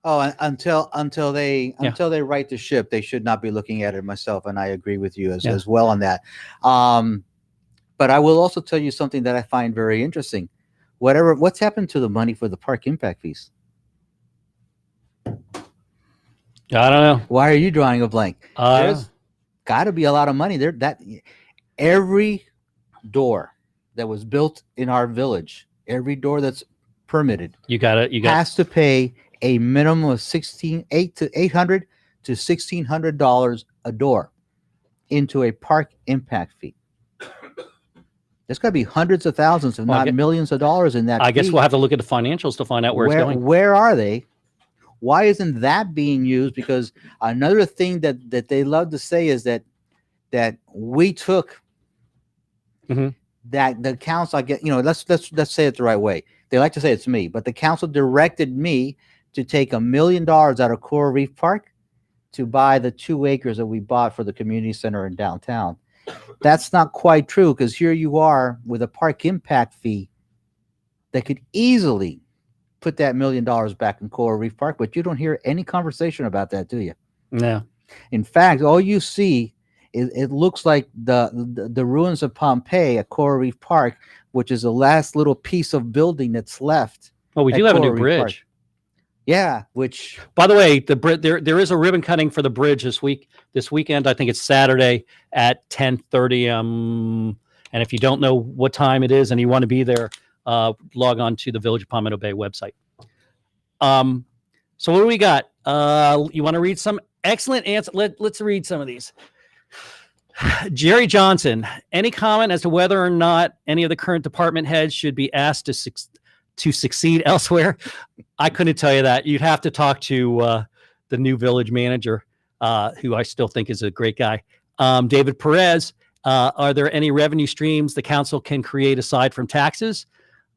B: Oh, until they right the ship, they should not be looking at it myself, and I agree with you as well on that. But I will also tell you something that I find very interesting. What's happened to the money for the park impact fees?
A: I don't know.
B: Why are you drawing a blank? There's got to be a lot of money there. That every door that was built in our village, every door that's permitted, has to pay a minimum of $800 to $1,600 a door into a park impact fee. There's got to be hundreds of thousands, if not millions of dollars in that.
A: I guess we'll have to look at the financials to find out where it's going.
B: Where are they? Why isn't that being used? Because another thing that they love to say is that we took that the council. Let's say it the right way. They like to say it's me, but the council directed me to take $1 million out of Coral Reef Park to buy the 2 acres that we bought for the community center in downtown. That's not quite true, because here you are with a park impact fee that could easily put that $1 million back in Coral Reef Park, but you don't hear any conversation about that, do you?
A: Yeah.
B: In fact, all you see is it looks like the ruins of Pompeii at Coral Reef Park, which is the last little piece of building that's left.
A: Well, we
B: at
A: do have a new
B: Coral Reef Park.
A: bridge.
B: Yeah, which
A: By the way, there is a ribbon cutting for the bridge this weekend. I think it's Saturday at 10:30. And if you don't know what time it is and you want to be there, log on to the Village of Palmetto Bay website. So what do we got? You want to read some excellent answer? Let's read some of these. Jerry Johnson, any comment as to whether or not any of the current department heads should be asked to succeed elsewhere? I couldn't tell you that. You'd have to talk to the new village manager, who I still think is a great guy. David Perez, are there any revenue streams the council can create aside from taxes?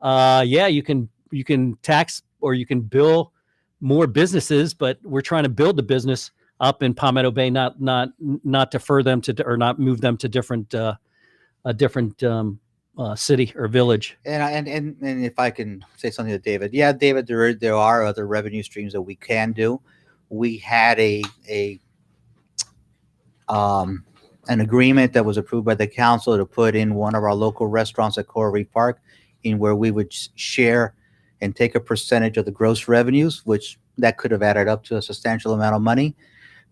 A: Yeah, you can tax or you can bill more businesses, but we're trying to build the business up in Palmetto Bay, not defer them to, or not move them to different city or village.
B: and if I can say something to David, yeah, David, there are other revenue streams that we can do. We had an agreement that was approved by the council to put in one of our local restaurants at Coral Reef Park, in where we would share and take a percentage of the gross revenues, which that could have added up to a substantial amount of money.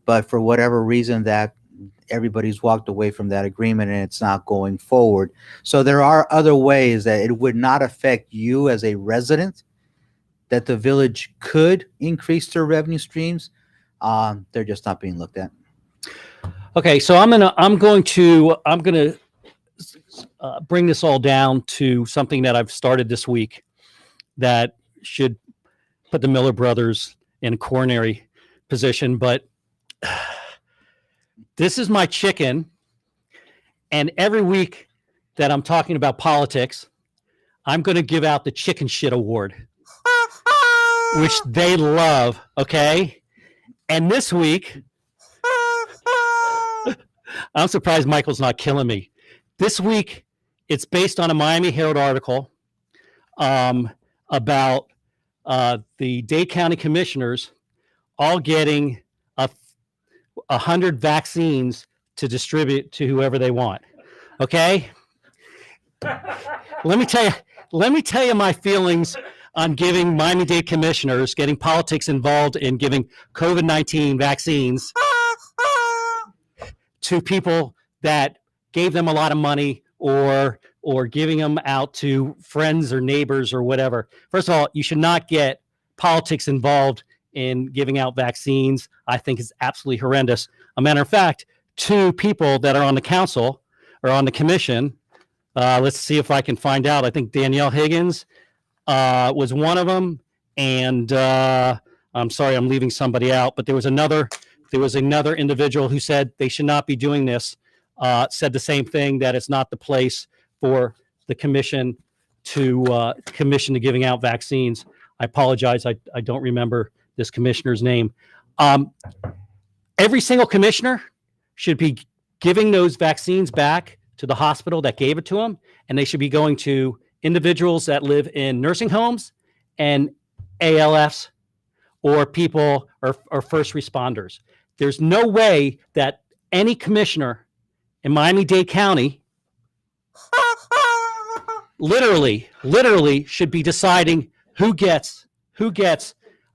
B: But for whatever reason, that everybody's walked away from that agreement and it's not going forward. So there are other ways that it would not affect you as a resident, that the village could increase their revenue streams. They're just not being looked at.
A: Okay, so I'm going to bring this all down to something that I've started this week that should put the Miller brothers in a coronary position, but this is my chicken, and every week that I'm talking about politics, I'm going to give out the chicken shit award, which they love, okay? And this week, I'm surprised Michael's not killing me. This week, it's based on a Miami Herald article about the Dade County commissioners all getting 100 vaccines to distribute to whoever they want. Okay? Let me tell you my feelings on giving Miami-Dade commissioners, getting politics involved in giving COVID-19 vaccines to people that gave them a lot of money, or giving them out to friends or neighbors or whatever. First of all, you should not get politics involved in giving out vaccines. I think it's absolutely horrendous. A matter of fact, 2 people that are on the council or on the commission, let's see if I can find out. I think Danielle Higgins was one of them, and I'm sorry I'm leaving somebody out, but there was another individual who said they should not be doing this, said the same thing, that it's not the place for the commission to giving out vaccines. I apologize, I don't remember this commissioner's name. Every single commissioner should be giving those vaccines back to the hospital that gave it to them, and they should be going to individuals that live in nursing homes and ALFs, or people or first responders. There's no way that any commissioner in Miami-Dade County literally should be deciding who gets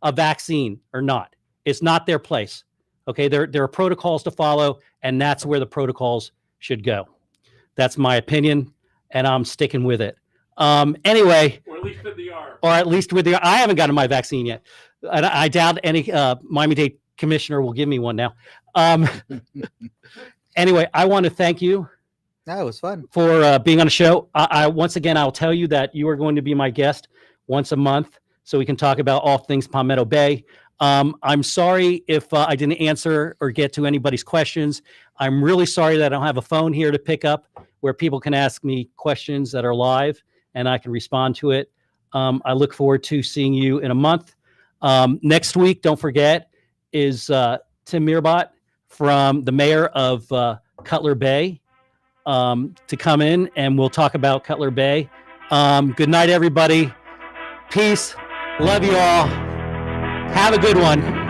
A: a vaccine or not. It's not their place. Okay, there are protocols to follow, and that's where the protocols should go. That's my opinion, and I'm sticking with it. Anyway,
D: or at least with the arm.
A: Or at least with the, I haven't gotten my vaccine yet. I doubt any Miami-Dade commissioner will give me one now. Anyway, I want to thank you.
B: That was fun.
A: For being on the show. I once again, I'll tell you that you are going to be my guest once a month, so we can talk about all things Palmetto Bay. I'm sorry if I didn't answer or get to anybody's questions. I'm really sorry that I don't have a phone here to pick up where people can ask me questions that are live and I can respond to it. I look forward to seeing you in a month. Next week, don't forget, is Tim Mirbot, from the mayor of Cutler Bay. to come in, and we'll talk about Cutler Bay. Good night, everybody. Peace. Love you all. Have a good one.